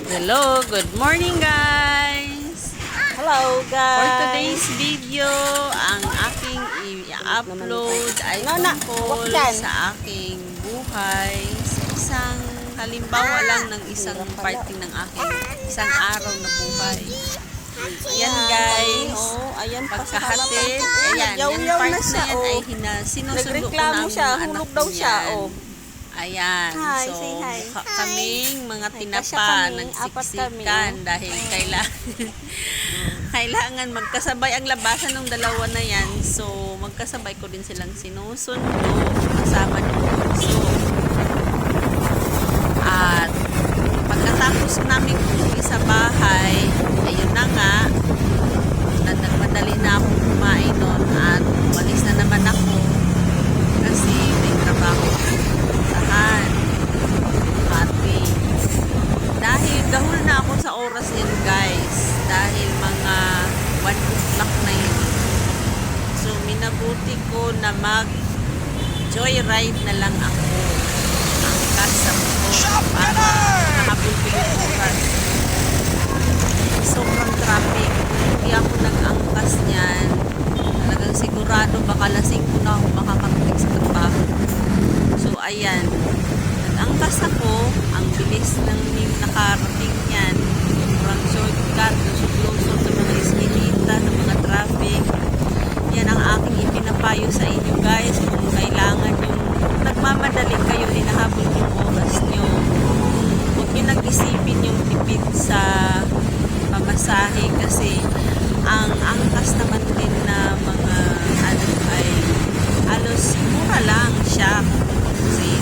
Hello, good morning guys! Hello guys! For today's video, ang aking i-upload ay tungkol sa aking buhay sa isang halimbawa lang ng isang parte ng aking isang araw na buhay. Ayan guys, pagkahatid, ayan, yung part na yan ay sinusundo ko ng mga anak ko yan. Ayan, so kaming mga tinapa nagsiksikan dahil kailangan magkasabay ang labasan ng dalawa na yan. So magkasabay ko din silang sinusundo kasama ng puso. At pagkatapos namin umuwi sa bahay, ayun na nga, nagmadali na akong kumain nun at umalis na naman ako kasi may trabaho happy. Dahil gahul na ako sa oras yan guys. Dahil mga 1 o'clock na yun. So minabuti ko na mag joyride na lang ako. Ang kasam ko para nakapulpilin oras. Sobrang traffic. Hindi ako nag-angkas niyan. Talagang sigurado baka lasing ko na ako makakarating sa trabaho. So ayan, nag-angkas ako, ang bilis ng nakarating yan, sobrang shortcut, lusot-lusot sa mga iskinita, sa mga traffic. Yan ang aking ipinapayo sa inyo guys, kung kailangan yung nagmamadali kayo, hinahabol yung oras nyo. Huwag nyo nag-isipin yung tipid sa pamasahe kasi ang angkas naman din na mga ano ay halos mura lang siya. Kasi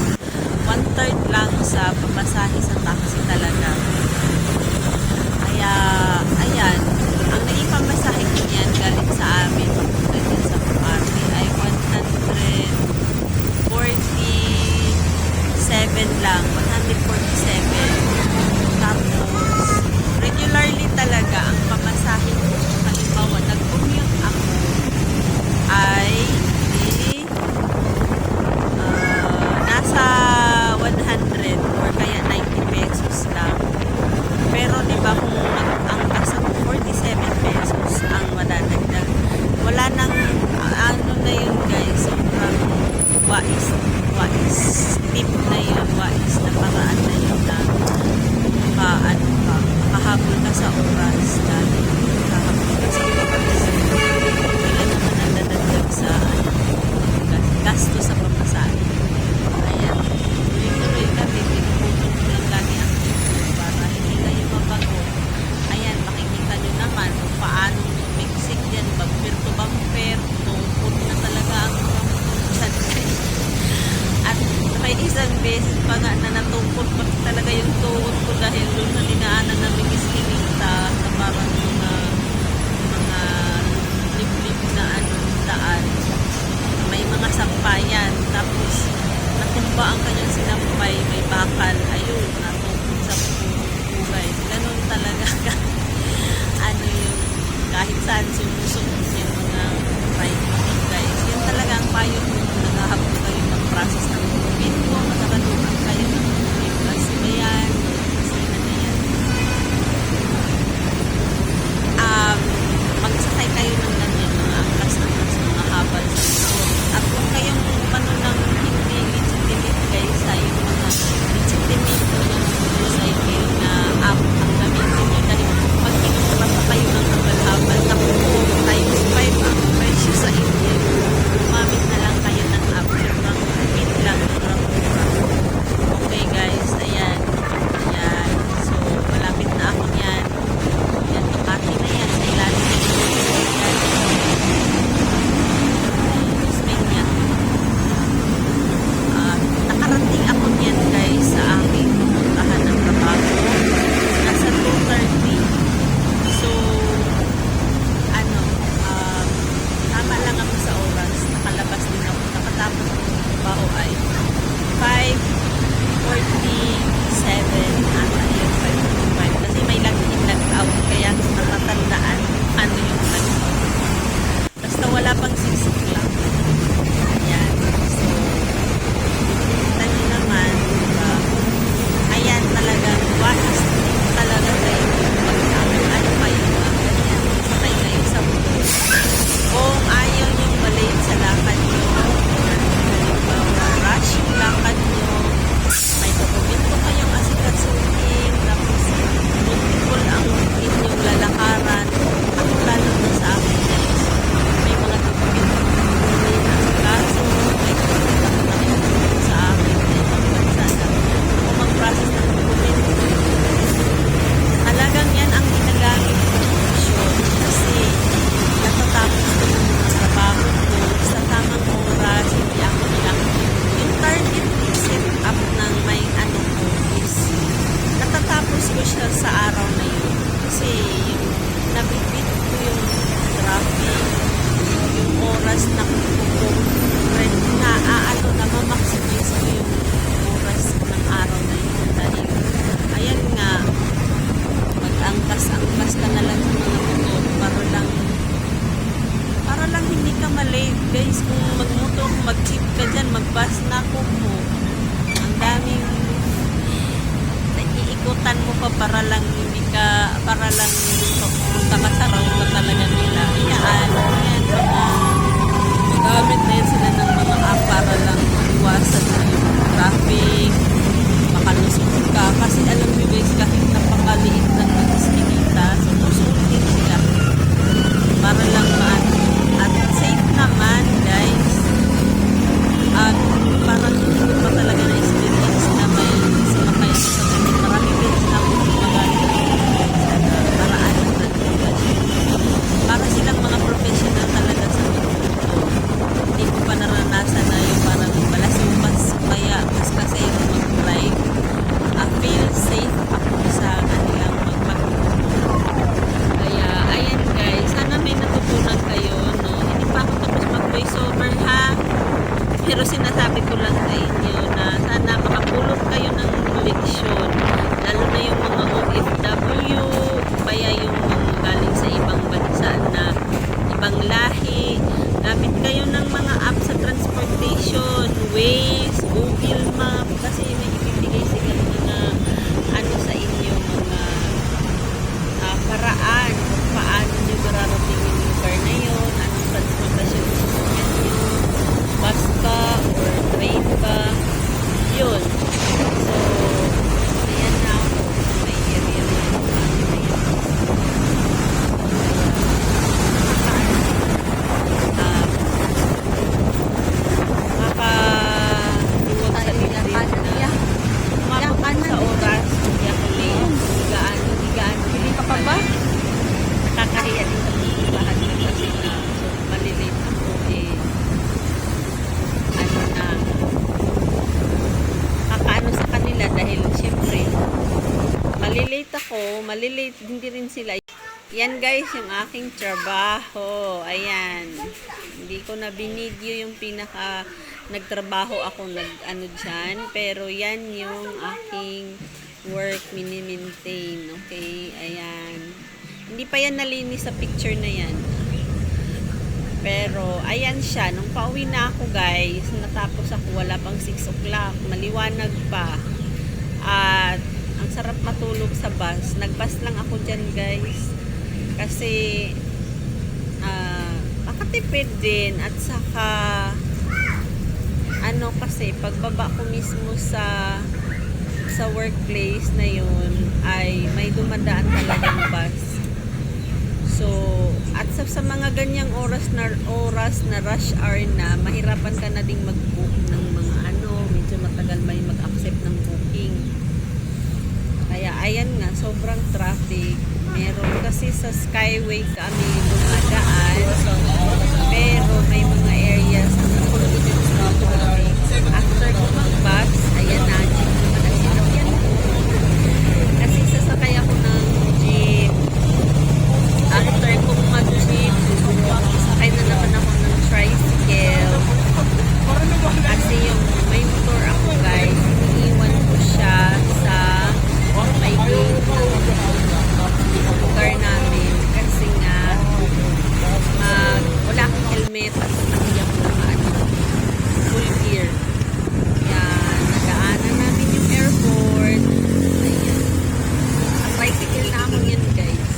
1/3 lang sa pamasahe sa taxi talaga. Kaya, ayan, ang naipamasahe ko niyan galing sa amin galing sa party ay 147 lang, 147. Tapos, regularly talaga ang pamasahe ko. Halimbawa, nag-commute ako ay nasa 100 or kaya 90 pesos lang. Pero diba kung ang-angkas ako 47 pesos ang madadagdag. Wala nang ano na yun guys, sobrang wais tip na yun, wais na paraan na yun na makahabol ka sa oras dahil makahabol ka sa oras. Wala naman ang dadagdag sa gasto sa pamasahe. Ayan, tuloy-tuloy kami, pinuputol ko lang lagi ang video para hindi kayo mapagod. Ayan, makikita nyo naman kung paano tumiksik yan, bumper to bumper, tungkod na talaga ang mga at may isang beses pa nga na natungkod pa talaga yung tuhod ko dahil doon sa dinaanan namin iskinita na parang mga liblib na daan. May mga sampayan, tapos natumba ang kanyang sinampay, may bakal, ayun, natungkod sa pugay. Ganun talaga ano yung kahit saan sumusunod yung mga ride guys. Yun talaga ang payo ko kung naghahabol kayo ng process ng movement ko, matagaluhan kayo ng movement kasi na yan, kasi na yan. kasi yung nabibit ko yung traffic, yung oras na ma-maximize ko yung oras ng araw na yun dahil ayan nga mag-angkas-angkas ka na lang sa mga motor para lang hindi ka malate guys. Kung magmotor, mag-jeep ka dyan, mag-bus na po ang daming iikutan mo pa para lang hindi papunta ka sa route na talaga nila. Ayan, magamit na yun sila ng mga app para lang iwasan na yung traffic, makalusot ka. Kasi alam nyo guys, kahit napakaliit lang ng iskinita, sumusulitin sila para lang at safe naman guys. At parang hindi pa talaga na experience na may sumakay sa ganyan. Marami guys na magaling sa paraan ng transportation. Para silang mga professional talaga sa mundo. Hindi ko pa naranasan na yung parang balasubas kaya mas kasi yung mag-drive. Feel safe ako sa kanilang magpapagod. Kaya ayan guys, sana may natutunan kayo, no? Hindi pa ako tapos mag-voiceover ha. Pero sinasabi ko lang sa inyo na sana makapulot kayo ng leksyon. Lalo na yung mga OFW, kaya yung mga galing sa ibang bansa na ibang lahi. Gamit kayo ng mga app sa transportation, Waze, Google Map, kasi may ibibigay sila mga ano sa inyo, mga paraan kung paano nyo mararating yung lugar na yun, anong transportation susukyan nyo, bus ka or train ka, yun. So, ayan na ako, may area na yun. Makaluwag sa bibig na umabot sa oras, hindi ako late, higaan. Hindi pa pa ba? Nakakahiya din sa bahan ko kasi na so, malilate ako ano na kakaano sa kanila dahil syempre malilate hindi rin sila. Yan guys yung aking trabaho, ayan, hindi ko na binidyo yung pinaka nagtrabaho ako ano dyan, pero yan yung aking work mini-maintain, okay, ayan, hindi pa yan nalinis sa picture na yan. Pero, ayan siya. Nung pauwi na ako, guys, natapos ako, wala pang 6 o'clock. Maliwanag pa. At, ang sarap matulog sa bus. Nag-bus lang ako dyan, guys. Kasi, makatipid din. At saka, ano kasi, pagbaba ko mismo sa workplace na yun, ay may dumadaan talagang bus. So, at sa mga ganyang oras na rush hour na, mahirapan ka na ding mag-book ng mga medyo matagal may mag-accept ng booking. Kaya, ayan nga, sobrang traffic. Meron kasi sa Skyway kami dumadaan, pero may mga areas na traffic. After ko mag-bus, ayan na, jeep naman ang sinakyan ko. Kasi sasakay ako ng jeep. After kong mag-jeep, sakay na naman ako ng tricycle. Kasi yung may motor ako guys, iniwan ko siya sa may gate ng lugar namin. Kasi nga, wala akong helmet at nakiyak naman. Full gear. Yan, nagaanan namin yung airport. Ayan. Ang tricycle namin yan guys.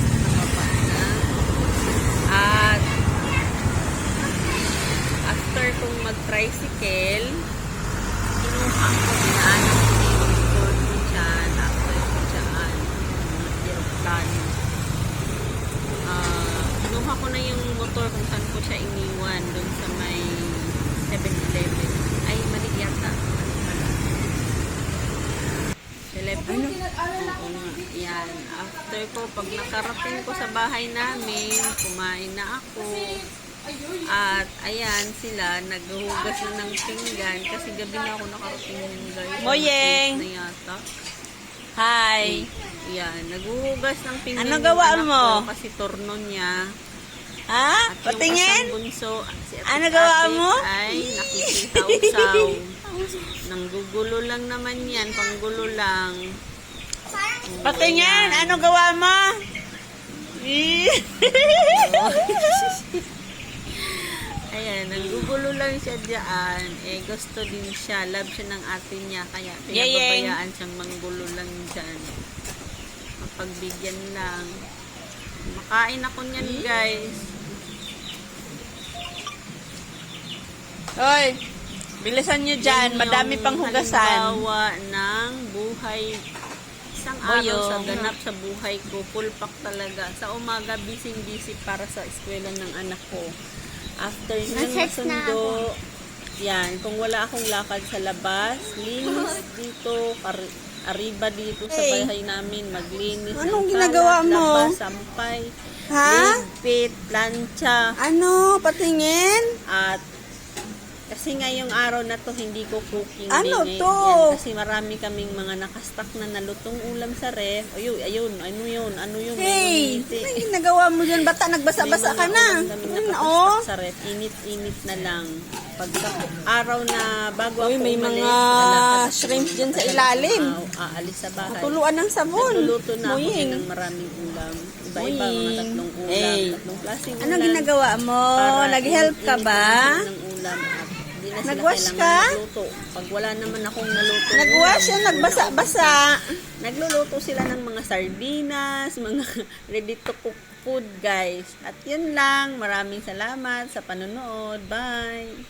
At after kong mag-tricycle, kinuha ko, dinaanan ko na yung motor ko dyan, after ko dyan, aeroplano. Kinuha ko na yung motor kung saan ko siya iniwan, dun sa may 7-Eleven. Ay, mali yata. Ano? Oo nga. Yan. After ko, pag nakarating ko sa bahay namin, kumain na ako. At, ayan, sila, naghuhugas na ng pinggan. Kasi gabi na ako nakarating guys. Moyeng! Na yata. Hi! Yan, naghuhugas ng pinggan Ano yung gawa anak mo? ko kasi turno niya. Ha? At yung Patingin? isang bunso, si Ano gawa Ate mo? ay nakikitaw-saw. Nanggugulo lang naman yan, panggulo lang. Patingin? Ano gawa mo? Ayan, nanggugulo lang siya dyan. Eh, gusto din siya. Love siya ng ate niya. Kaya Yayeng. pinababayaan siyang manggulo lang dyan. Mapagbigyan lang. Makain ako niyan, guys. Hoy, bilisan nyo dyan. Yan Madami yung pang hugasan. halimbawa ng buhay. Isang araw Boyong. sa ganap sa buhay ko. Full pack talaga. Sa umaga, busy-busy para sa eskwela ng anak ko. After ng masundo, yan, kung wala akong lakad sa labas, linis dito, arriba dito sa Hey. bahay namin, maglinis Anong ng ginagawa kalat, mo? labas, sampay, Ha? ligpit, plancha, Ano? Patingin? at kasi ngayong araw na to hindi ko cooking Ano din, to? yan, kasi marami kaming mga nakastock na nalutong ulam sa ref. Ayun, ano yun, Hey, may ano ginagawa mo dyan? Bata, nagbasa-basa ka na. Oh. sa ref, init-init na lang. Pagka araw na bago Uy, ako may umalis, mga lalakad ako shrimp sa- dyan sa ilalim. Aalis sa bahay. Tuluan ng sabon. Nagluluto na ako din Muying. ng maraming ulam. Iba-iba, mga Muying. tatlong ulam, Hey. tatlong klaseng ulam. Ano ginagawa mo? Para Nag-help ka init-init ba? lang sila ng ulam at di na sila Nag-wash kailangan ka? magluto. Pag wala naman akong naluto. Nag-wash ulam, yan, nagbasa-basa. Nagluluto sila ng mga sardinas, mga ready to cook food, guys. At yun lang. Maraming salamat sa panonood. Bye!